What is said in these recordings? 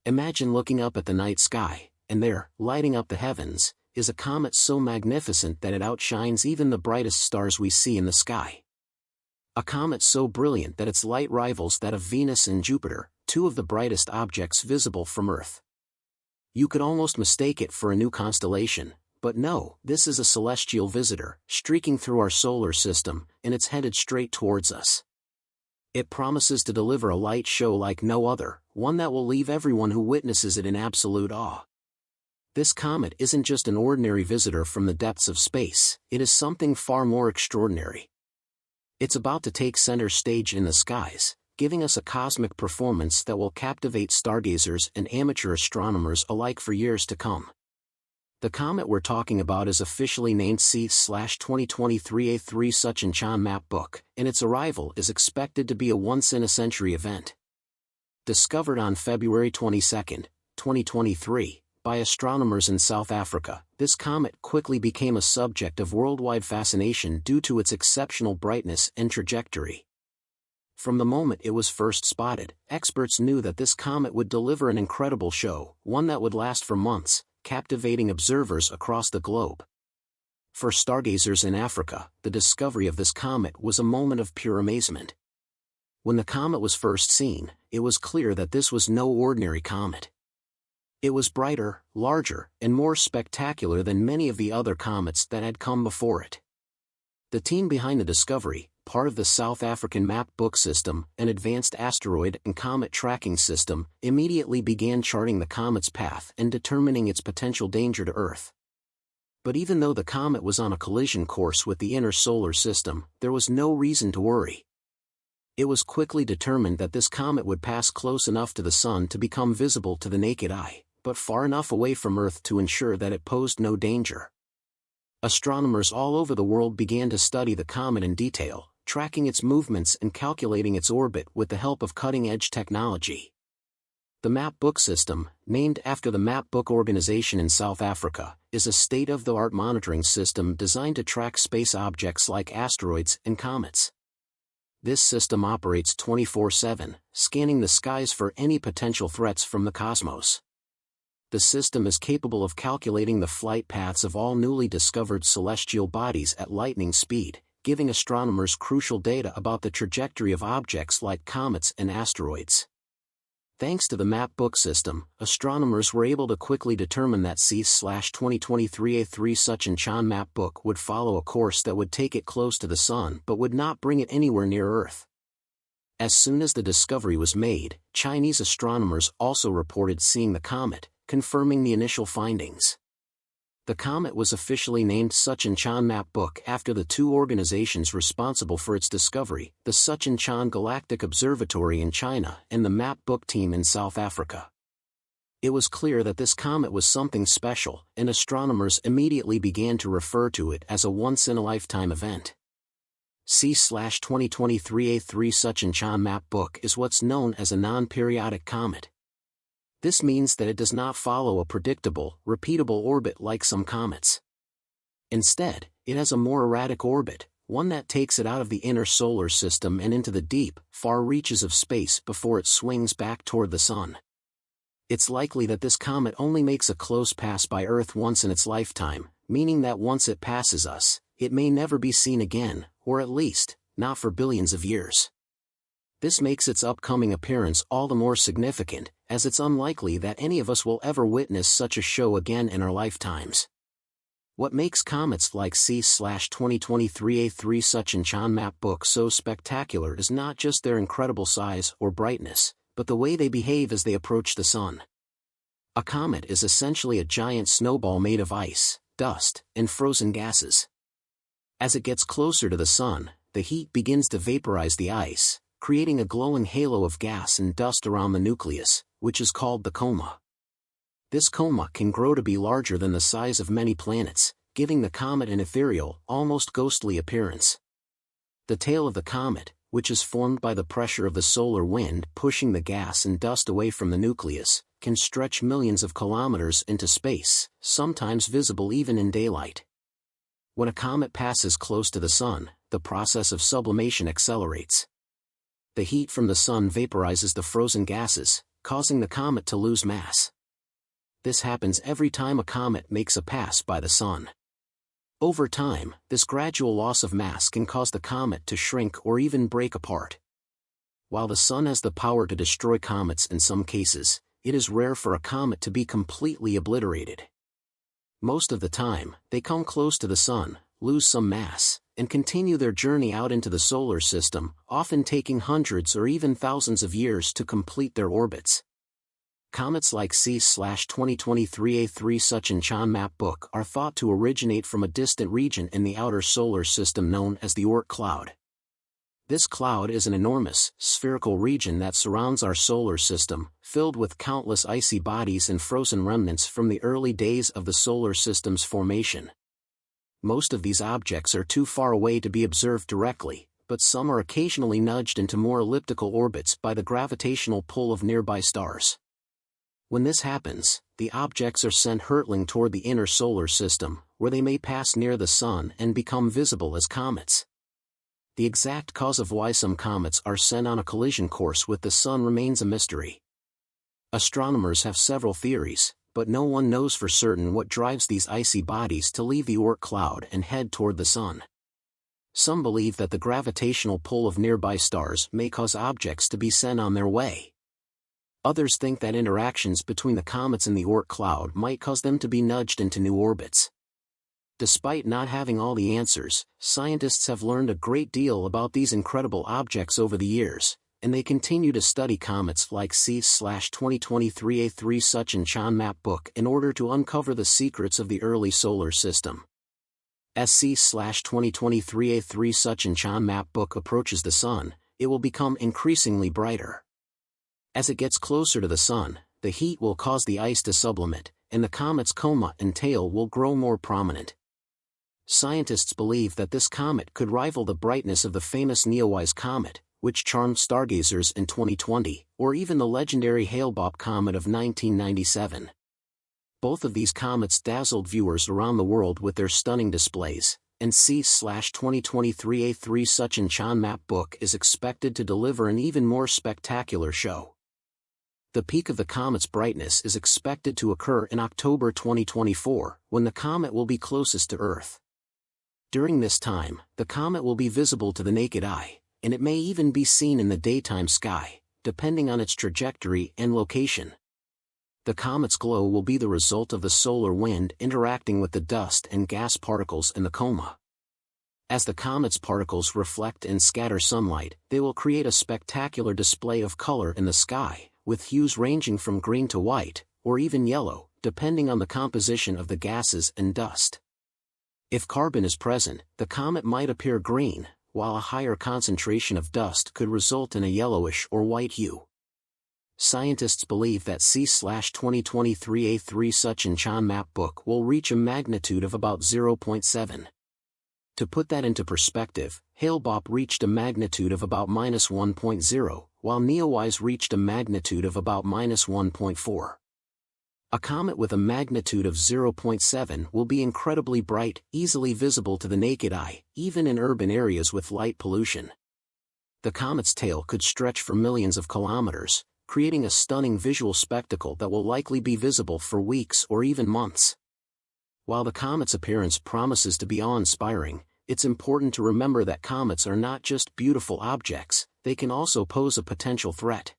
Imagine looking up at the night sky, and there, lighting up the heavens, is a comet so magnificent that it outshines even the brightest stars we see in the sky. A comet so brilliant that its light rivals that of Venus and Jupiter, two of the brightest objects visible from Earth. You could almost mistake it for a new constellation, but no, this is a celestial visitor, streaking through our solar system, and it's headed straight towards us. It promises to deliver a light show like no other, one that will leave everyone who witnesses it in absolute awe. This comet isn't just an ordinary visitor from the depths of space, it is something far more extraordinary. It's about to take center stage in the skies, giving us a cosmic performance that will captivate stargazers and amateur astronomers alike for years to come. The comet we're talking about is officially named C/2023 A3 Suchin Chan-Map Book, and its arrival is expected to be a once-in-a-century event. Discovered on February 22, 2023, by astronomers in South Africa, this comet quickly became a subject of worldwide fascination due to its exceptional brightness and trajectory. From the moment it was first spotted, experts knew that this comet would deliver an incredible show, one that would last for months, captivating observers across the globe. For stargazers in Africa, the discovery of this comet was a moment of pure amazement. When the comet was first seen, it was clear that this was no ordinary comet. It was brighter, larger, and more spectacular than many of the other comets that had come before it. The team behind the discovery, part of the South African Map Book system, an advanced asteroid and comet tracking system, immediately began charting the comet's path and determining its potential danger to Earth. But even though the comet was on a collision course with the inner solar system, there was no reason to worry. It was quickly determined that this comet would pass close enough to the Sun to become visible to the naked eye, but far enough away from Earth to ensure that it posed no danger. Astronomers all over the world began to study the comet in detail, tracking its movements and calculating its orbit with the help of cutting-edge technology. The Map Book system, named after the Map Book organization in South Africa, is a state-of-the-art monitoring system designed to track space objects like asteroids and comets. This system operates 24/7, scanning the skies for any potential threats from the cosmos. The system is capable of calculating the flight paths of all newly discovered celestial bodies at lightning speed, giving astronomers crucial data about the trajectory of objects like comets and asteroids. Thanks to the Map Book system, astronomers were able to quickly determine that C/2023 A3 Suchin Chan-Map Book would follow a course that would take it close to the Sun but would not bring it anywhere near Earth. As soon as the discovery was made, Chinese astronomers also reported seeing the comet, confirming the initial findings. The comet was officially named Suchin Chan-Map Book after the two organizations responsible for its discovery, the Suchin Chan Galactic Observatory in China and the Map Book team in South Africa. It was clear that this comet was something special, and astronomers immediately began to refer to it as a once-in-a-lifetime event. C/2023 A3 Suchin Chan-Map Book is what's known as a non-periodic comet. This means that it does not follow a predictable, repeatable orbit like some comets. Instead, it has a more erratic orbit, one that takes it out of the inner solar system and into the deep, far reaches of space before it swings back toward the Sun. It's likely that this comet only makes a close pass by Earth once in its lifetime, meaning that once it passes us, it may never be seen again, or at least, not for billions of years. This makes its upcoming appearance all the more significant, as it's unlikely that any of us will ever witness such a show again in our lifetimes. What makes comets like C/2023 A3 Suchin Chan-Map Book so spectacular is not just their incredible size or brightness, but the way they behave as they approach the Sun. A comet is essentially a giant snowball made of ice, dust, and frozen gases. As it gets closer to the Sun, the heat begins to vaporize the ice, creating a glowing halo of gas and dust around the nucleus, which is called the coma. This coma can grow to be larger than the size of many planets, giving the comet an ethereal, almost ghostly appearance. The tail of the comet, which is formed by the pressure of the solar wind pushing the gas and dust away from the nucleus, can stretch millions of kilometers into space, sometimes visible even in daylight. When a comet passes close to the Sun, the process of sublimation accelerates. The heat from the Sun vaporizes the frozen gases, causing the comet to lose mass. This happens every time a comet makes a pass by the Sun. Over time, this gradual loss of mass can cause the comet to shrink or even break apart. While the Sun has the power to destroy comets in some cases, it is rare for a comet to be completely obliterated. Most of the time, they come close to the Sun, lose some mass, and continue their journey out into the solar system, often taking hundreds or even thousands of years to complete their orbits. Comets like C/2023 A3 Suchin Chan-Map Book are thought to originate from a distant region in the outer solar system known as the Oort cloud. This cloud is an enormous, spherical region that surrounds our solar system, filled with countless icy bodies and frozen remnants from the early days of the solar system's formation. Most of these objects are too far away to be observed directly, but some are occasionally nudged into more elliptical orbits by the gravitational pull of nearby stars. When this happens, the objects are sent hurtling toward the inner solar system, where they may pass near the Sun and become visible as comets. The exact cause of why some comets are sent on a collision course with the Sun remains a mystery. Astronomers have several theories, but no one knows for certain what drives these icy bodies to leave the Oort cloud and head toward the Sun. Some believe that the gravitational pull of nearby stars may cause objects to be sent on their way. Others think that interactions between the comets and the Oort cloud might cause them to be nudged into new orbits. Despite not having all the answers, scientists have learned a great deal about these incredible objects over the years, and they continue to study comets like C/2023 A3 Suchin Chan-Map Book in order to uncover the secrets of the early solar system. As C/2023 A3 Suchin Chan-Map Book approaches the Sun, it will become increasingly brighter. As it gets closer to the Sun, the heat will cause the ice to sublimate, and the comet's coma and tail will grow more prominent. Scientists believe that this comet could rival the brightness of the famous NEOWISE comet, which charmed stargazers in 2020, or even the legendary Hale-Bopp comet of 1997. Both of these comets dazzled viewers around the world with their stunning displays, and C/2023 A3 Suchin Chan-Map Book is expected to deliver an even more spectacular show. The peak of the comet's brightness is expected to occur in October 2024, when the comet will be closest to Earth. During this time, the comet will be visible to the naked eye, and it may even be seen in the daytime sky, depending on its trajectory and location. The comet's glow will be the result of the solar wind interacting with the dust and gas particles in the coma. As the comet's particles reflect and scatter sunlight, they will create a spectacular display of color in the sky, with hues ranging from green to white, or even yellow, depending on the composition of the gases and dust. If carbon is present, the comet might appear green, while a higher concentration of dust could result in a yellowish or white hue. Scientists believe that C/2023 A3 Suchin Chan-Map Book will reach a magnitude of about 0.7. To put that into perspective, Hale-Bopp reached a magnitude of about -1.0, while NEOWISE reached a magnitude of about -1.4. A comet with a magnitude of 0.7 will be incredibly bright, easily visible to the naked eye, even in urban areas with light pollution. The comet's tail could stretch for millions of kilometers, creating a stunning visual spectacle that will likely be visible for weeks or even months. While the comet's appearance promises to be awe-inspiring, it's important to remember that comets are not just beautiful objects, they can also pose a potential threat.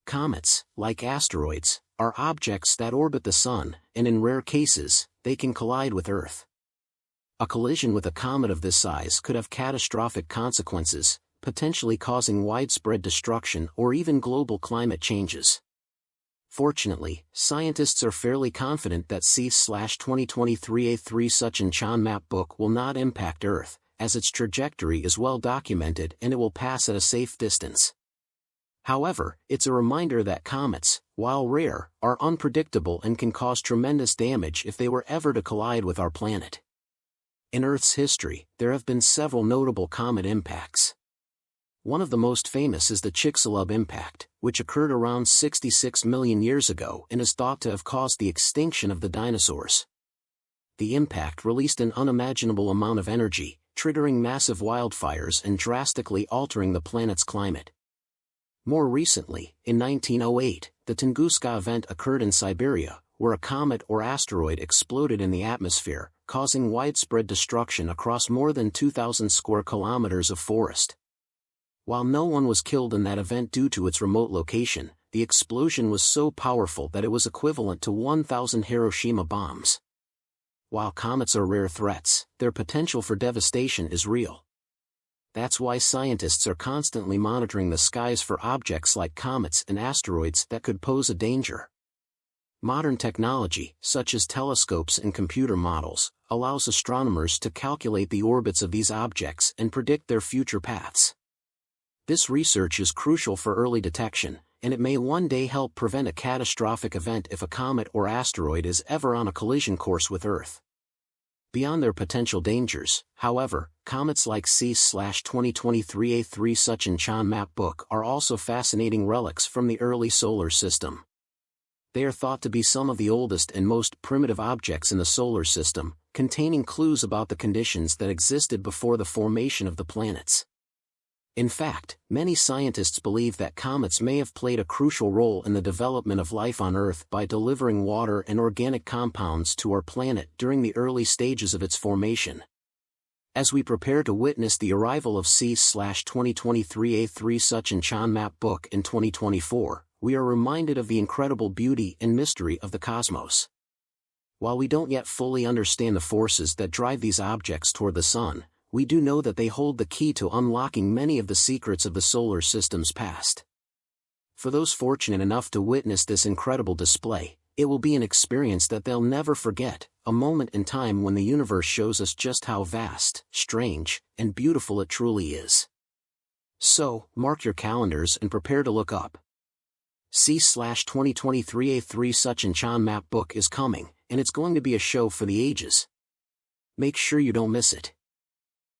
Comets, like asteroids, are objects that orbit the Sun, and in rare cases, they can collide with Earth. A collision with a comet of this size could have catastrophic consequences, potentially causing widespread destruction or even global climate changes. Fortunately, scientists are fairly confident that C/2023 A3 Suchin Chan-Map Book will not impact Earth, as its trajectory is well documented and it will pass at a safe distance. However, it's a reminder that comets, while rare, are unpredictable and can cause tremendous damage if they were ever to collide with our planet. In Earth's history, there have been several notable comet impacts. One of the most famous is the Chicxulub impact, which occurred around 66 million years ago and is thought to have caused the extinction of the dinosaurs. The impact released an unimaginable amount of energy, triggering massive wildfires and drastically altering the planet's climate. More recently, in 1908, the Tunguska event occurred in Siberia, where a comet or asteroid exploded in the atmosphere, causing widespread destruction across more than 2,000 square kilometers of forest. While no one was killed in that event due to its remote location, the explosion was so powerful that it was equivalent to 1,000 Hiroshima bombs. While comets are rare threats, their potential for devastation is real. That's why scientists are constantly monitoring the skies for objects like comets and asteroids that could pose a danger. Modern technology, such as telescopes and computer models, allows astronomers to calculate the orbits of these objects and predict their future paths. This research is crucial for early detection, and it may one day help prevent a catastrophic event if a comet or asteroid is ever on a collision course with Earth. Beyond their potential dangers, however, comets like C/2023 A3 Suchin Chan-Map Book are also fascinating relics from the early solar system. They are thought to be some of the oldest and most primitive objects in the solar system, containing clues about the conditions that existed before the formation of the planets. In fact, many scientists believe that comets may have played a crucial role in the development of life on Earth by delivering water and organic compounds to our planet during the early stages of its formation. As we prepare to witness the arrival of C/2023 A3 Suchin Chan-Map Book in 2024, we are reminded of the incredible beauty and mystery of the cosmos. While we don't yet fully understand the forces that drive these objects toward the Sun, we do know that they hold the key to unlocking many of the secrets of the solar system's past. For those fortunate enough to witness this incredible display, it will be an experience that they'll never forget, a moment in time when the universe shows us just how vast, strange, and beautiful it truly is. So, mark your calendars and prepare to look up. C/2023 A3 Suchin Chan-Map Book is coming, and it's going to be a show for the ages. Make sure you don't miss it.